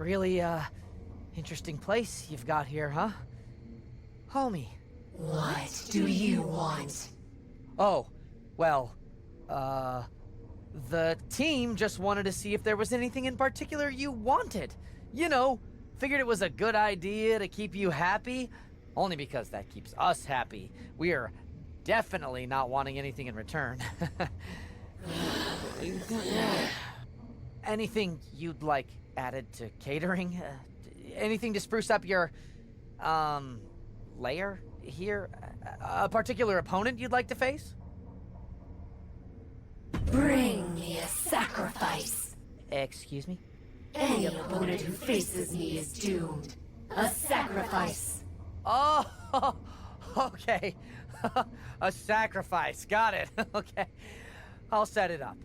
Really, interesting place you've got here, huh? Homie. What do you want? Oh, well, the team just wanted to see if there was anything in particular you wanted. You know, figured it was a good idea to keep you happy, only because that keeps us happy. We're definitely not wanting anything in return. Anything you'd like added to catering? Anything to spruce up your, lair here? A particular opponent you'd like to face? Bring me a sacrifice. Excuse me? Any opponent who faces me is doomed. A sacrifice. Oh, okay. A sacrifice. Got it. Okay. I'll set it up.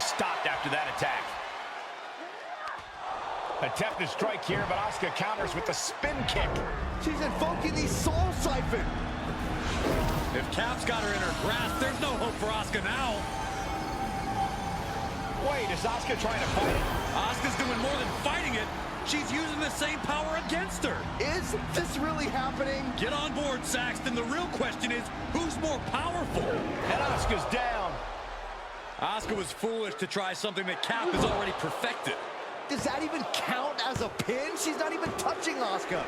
Stopped after that attack. Attempted to strike here, but Asuka counters with the spin kick. She's invoking the Soul Siphon. If Cap's got her in her grasp, there's no hope for Asuka now. Wait, is Asuka trying to fight it? Asuka's doing more than fighting it. She's using the same power against her. Is this really happening? Get on board, Saxton. The real question is, who's more powerful? And Asuka's down. Asuka was foolish to try something that Cap has already perfected. Does that even count as a pin? She's not even touching Asuka.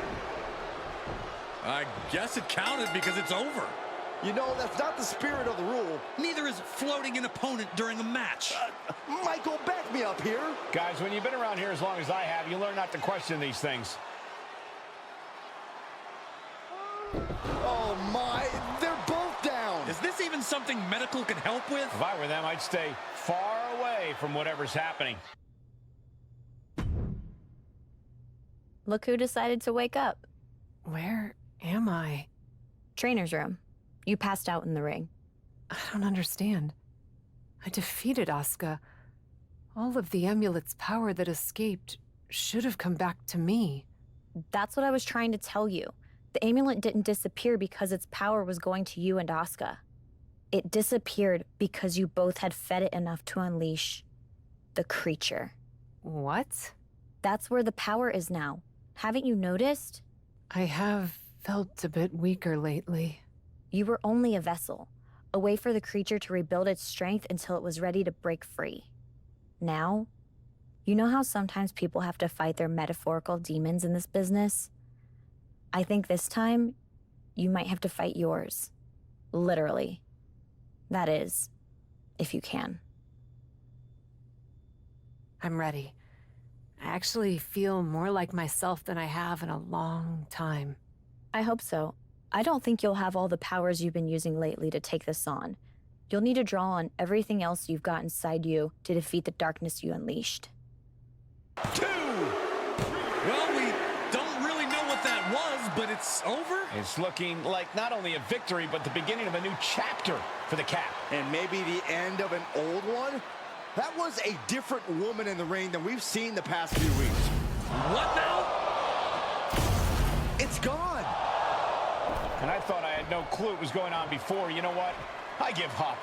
I guess it counted because it's over. You know, that's not the spirit of the rule. Neither is floating an opponent during a match. Michael, back me up here. Guys, when you've been around here as long as I have, you learn not to question these things. Oh my, they're both down. Is this even something medical can help with? If I were them, I'd stay far away from whatever's happening. Look who decided to wake up. Where am I? Trainer's room. You passed out in the ring. I don't understand. I defeated Asuka. All of the amulet's power that escaped should have come back to me. That's what I was trying to tell you. The amulet didn't disappear because its power was going to you and Asuka. It disappeared because you both had fed it enough to unleash the creature. What? That's where the power is now. Haven't you noticed? I have felt a bit weaker lately. You were only a vessel, a way for the creature to rebuild its strength until it was ready to break free. Now, you know how sometimes people have to fight their metaphorical demons in this business? I think this time, you might have to fight yours. Literally. That is, if you can. I'm ready. I actually feel more like myself than I have in a long time. I hope so. I don't think you'll have all the powers you've been using lately to take this on. You'll need to draw on everything else you've got inside you to defeat the darkness you unleashed. 2! Well, we don't really know what that was, but it's over. It's looking like not only a victory, but the beginning of a new chapter for the Cap. And maybe the end of an old one? That was a different woman in the ring than we've seen the past few weeks. What now? It's gone. And I thought I had no clue what was going on before. You know what? I give up.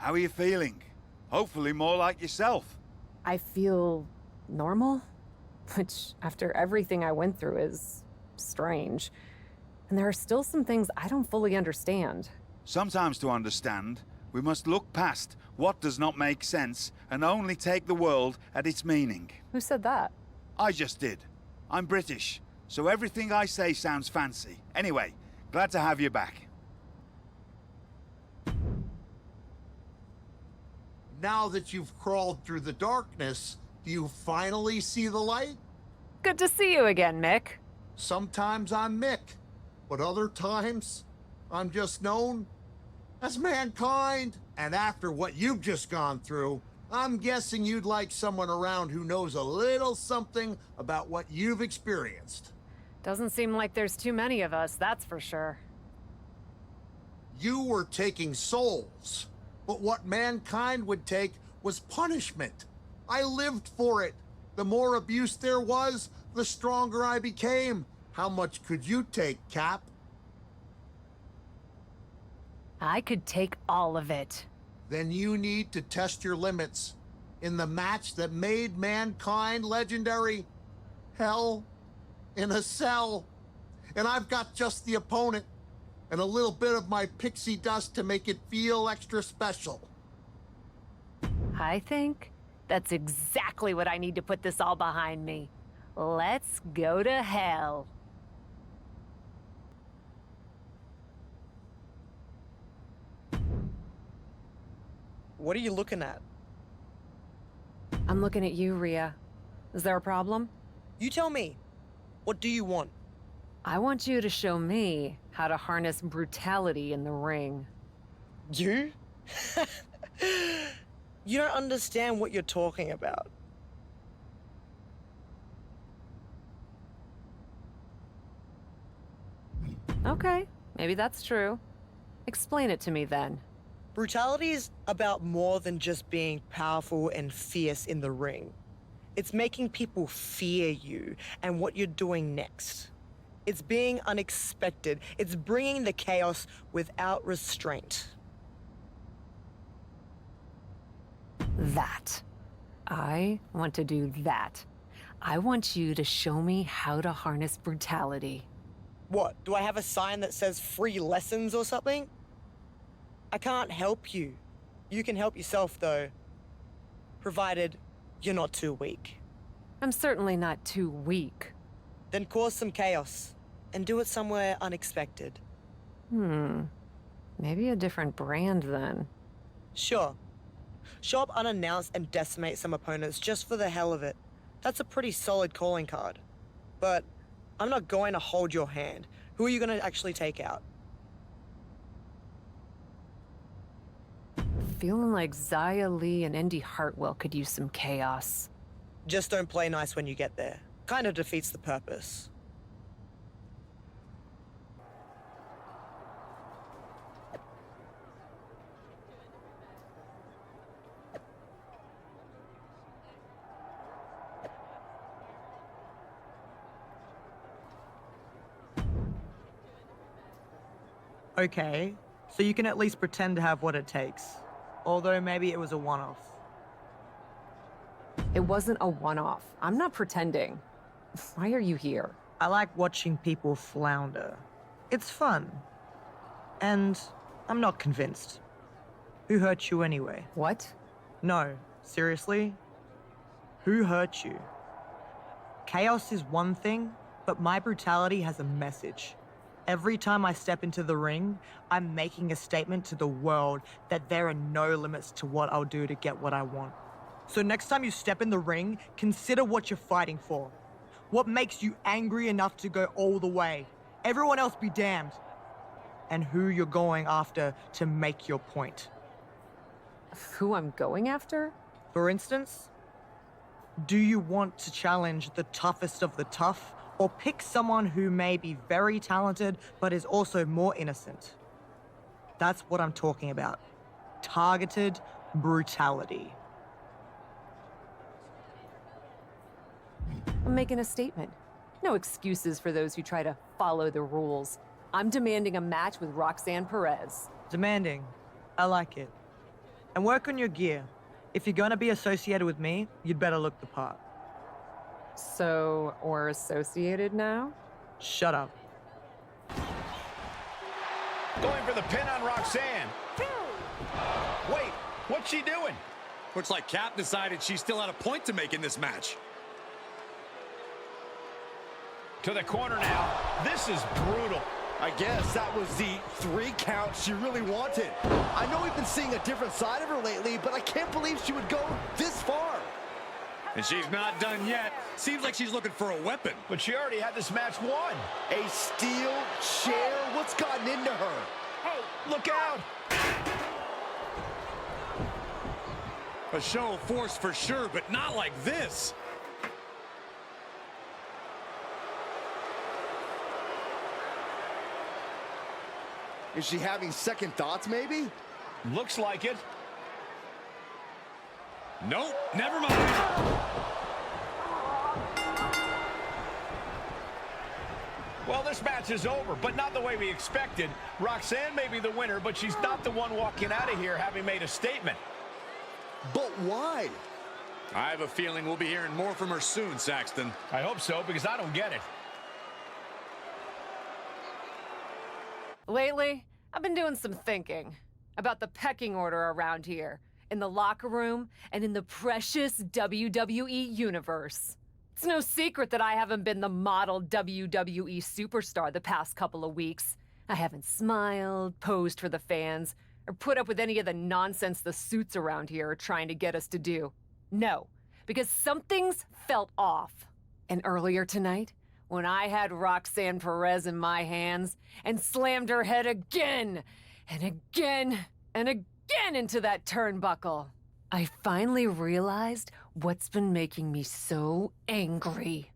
How are you feeling? Hopefully more like yourself. I feel normal, which after everything I went through is strange. And there are still some things I don't fully understand. Sometimes to understand, we must look past what does not make sense and only take the world at its meaning. Who said that? I just did. I'm British, so everything I say sounds fancy. Anyway, glad to have you back. Now that you've crawled through the darkness, do you finally see the light? Good to see you again, Mick. Sometimes I'm Mick, but other times I'm just known as Mankind. And after what you've just gone through, I'm guessing you'd like someone around who knows a little something about what you've experienced. Doesn't seem like there's too many of us, that's for sure. You were taking souls, but what Mankind would take was punishment. I lived for it. The more abuse there was, the stronger I became. How much could you take, Cap? I could take all of it. Then you need to test your limits in the match that made Mankind legendary. Hell in a Cell. And I've got just the opponent and a little bit of my pixie dust to make it feel extra special. I think that's exactly what I need to put this all behind me. Let's go to hell. What are you looking at? I'm looking at you, Rhea. Is there a problem? You tell me. What do you want? I want you to show me how to harness brutality in the ring. You? You don't understand what you're talking about. Okay, maybe that's true. Explain it to me then. Brutality is about more than just being powerful and fierce in the ring. It's making people fear you and what you're doing next. It's being unexpected. It's bringing the chaos without restraint. That. I want to do that. I want you to show me how to harness brutality. What, do I have a sign that says free lessons or something? I can't help you. You can help yourself, though. Provided you're not too weak. I'm certainly not too weak. Then cause some chaos, and do it somewhere unexpected. Maybe a different brand then. Sure. Show up unannounced and decimate some opponents just for the hell of it. That's a pretty solid calling card. But I'm not going to hold your hand. Who are you going to actually take out? Feeling like Zaya Lee and Indy Hartwell could use some chaos. Just don't play nice when you get there. Kind of defeats the purpose. Okay, so you can at least pretend to have what it takes. Although maybe it was a one-off. It wasn't a one-off. I'm not pretending. Why are you here? I like watching people flounder. It's fun. And I'm not convinced. Who hurt you anyway? What? No, seriously? Who hurt you? Chaos is one thing, but my brutality has a message. Every time I step into the ring, I'm making a statement to the world that there are no limits to what I'll do to get what I want. So next time you step in the ring, consider what you're fighting for. What makes you angry enough to go all the way? Everyone else be damned. And who you're going after to make your point. Who I'm going after? For instance, do you want to challenge the toughest of the tough, or pick someone who may be very talented but is also more innocent? That's what I'm talking about. Targeted brutality. I'm making a statement. No excuses for those who try to follow the rules. I'm demanding a match with Roxanne Perez. Demanding. I like it. And work on your gear. If you're gonna be associated with me, you'd better look the part. So, we're associated now? Shut up. Going for the pin on Roxanne. Wait, what's she doing? Looks like Cap decided she still had a point to make in this match. To the corner now. This is brutal. I guess that was the 3 count she really wanted. I know we've been seeing a different side of her lately, but I can't believe she would go this far. And she's not done yet. Seems like she's looking for a weapon. But she already had this match won. A steel chair? What's gotten into her? Hey, look out. A show of force for sure, but not like this. Is she having second thoughts, maybe? Looks like it. Nope, never mind. Well, this match is over, but not the way we expected. Roxanne may be the winner, but she's not the one walking out of here having made a statement. But why? I have a feeling we'll be hearing more from her soon, Saxton. I hope so, because I don't get it. Lately, I've been doing some thinking about the pecking order around here, in the locker room, and in the precious WWE universe. It's no secret that I haven't been the model WWE superstar the past couple of weeks. I haven't smiled, posed for the fans, or put up with any of the nonsense the suits around here are trying to get us to do. No, because something's felt off. And earlier tonight, when I had Roxanne Perez in my hands and slammed her head again and again and again into that turnbuckle, I finally realized what's been making me so angry.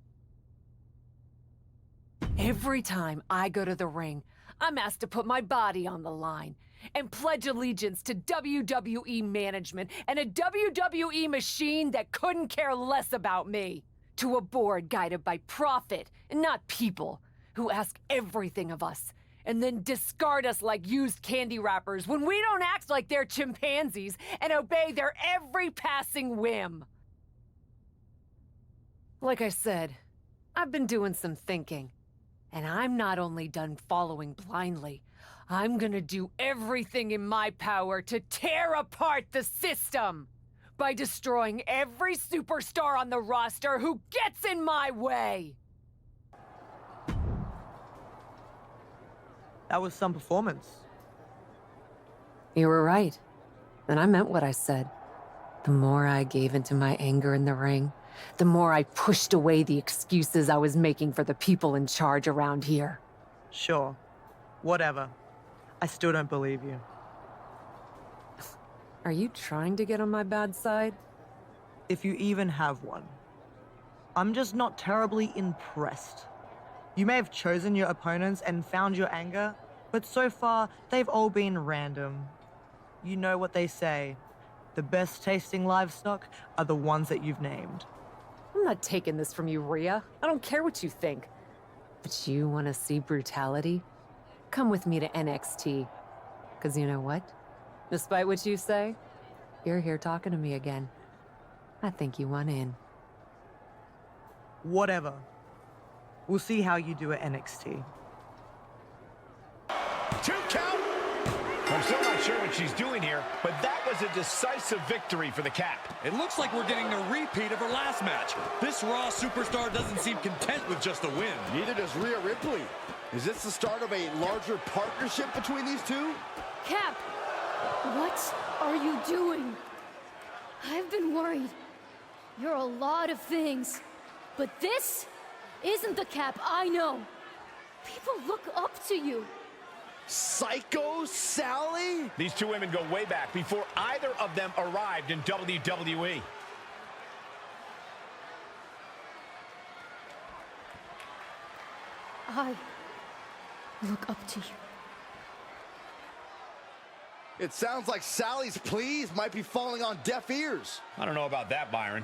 Every time I go to the ring, I'm asked to put my body on the line and pledge allegiance to WWE management and a WWE machine that couldn't care less about me. To a board guided by profit and not people, who ask everything of us and then discard us like used candy wrappers when we don't act like they're chimpanzees and obey their every passing whim. Like I said, I've been doing some thinking, and I'm not only done following blindly, I'm gonna do everything in my power to tear apart the system by destroying every superstar on the roster who gets in my way. That was some performance. You were right. And I meant what I said. The more I gave into my anger in the ring, the more I pushed away the excuses I was making for the people in charge around here. Sure. Whatever. I still don't believe you. Are you trying to get on my bad side? If you even have one. I'm just not terribly impressed. You may have chosen your opponents and found your anger, but so far, they've all been random. You know what they say. The best tasting livestock are the ones that you've named. I'm not taking this from you, Rhea. I don't care what you think. But you want to see brutality? Come with me to NXT. Because you know what? Despite what you say, you're here talking to me again. I think you want in. Whatever. We'll see how you do at NXT. 2 count. I'm still not sure what she's doing here, but that was a decisive victory for the Cap. It looks like we're getting a repeat of her last match. This Raw superstar doesn't seem content with just a win. Neither does Rhea Ripley. Is this the start of a larger partnership between these two? Cap, what are you doing? I've been worried. You're a lot of things, but this isn't the Cap I know. People look up to you. Psycho Sally? These two women go way back before either of them arrived in WWE. I look up to you. It sounds like Sally's pleas might be falling on deaf ears. I don't know about that, Byron.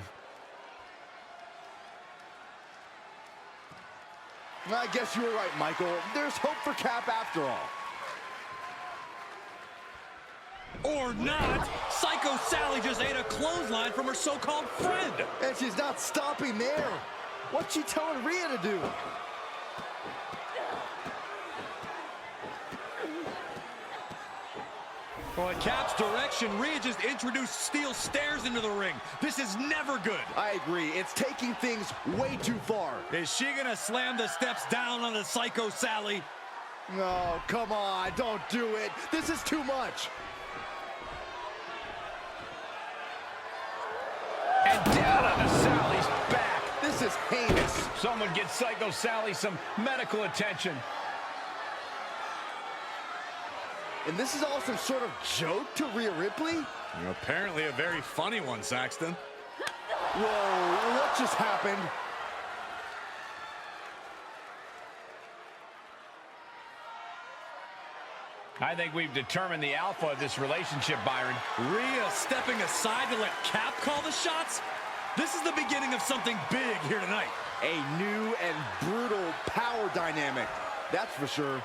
I guess you were right, Michael. There's hope for Cap after all. Or not. Psycho Sally just ate a clothesline from her so-called friend. And she's not stopping there. What's she telling Rhea to do? Well, at Cap's direction, Rhea just introduced steel stairs into the ring. This is never good. I agree. It's taking things way too far. Is she gonna slam the steps down on the Psycho Sally? No, come on, don't do it. This is too much. And down onto Sally's back. This is heinous. Someone get Psycho Sally some medical attention. And this is all some sort of joke to Rhea Ripley? Apparently a very funny one, Saxton. Whoa, what just happened? I think we've determined the alpha of this relationship, Byron. Rhea stepping aside to let Cap call the shots? This is the beginning of something big here tonight. A new and brutal power dynamic, that's for sure.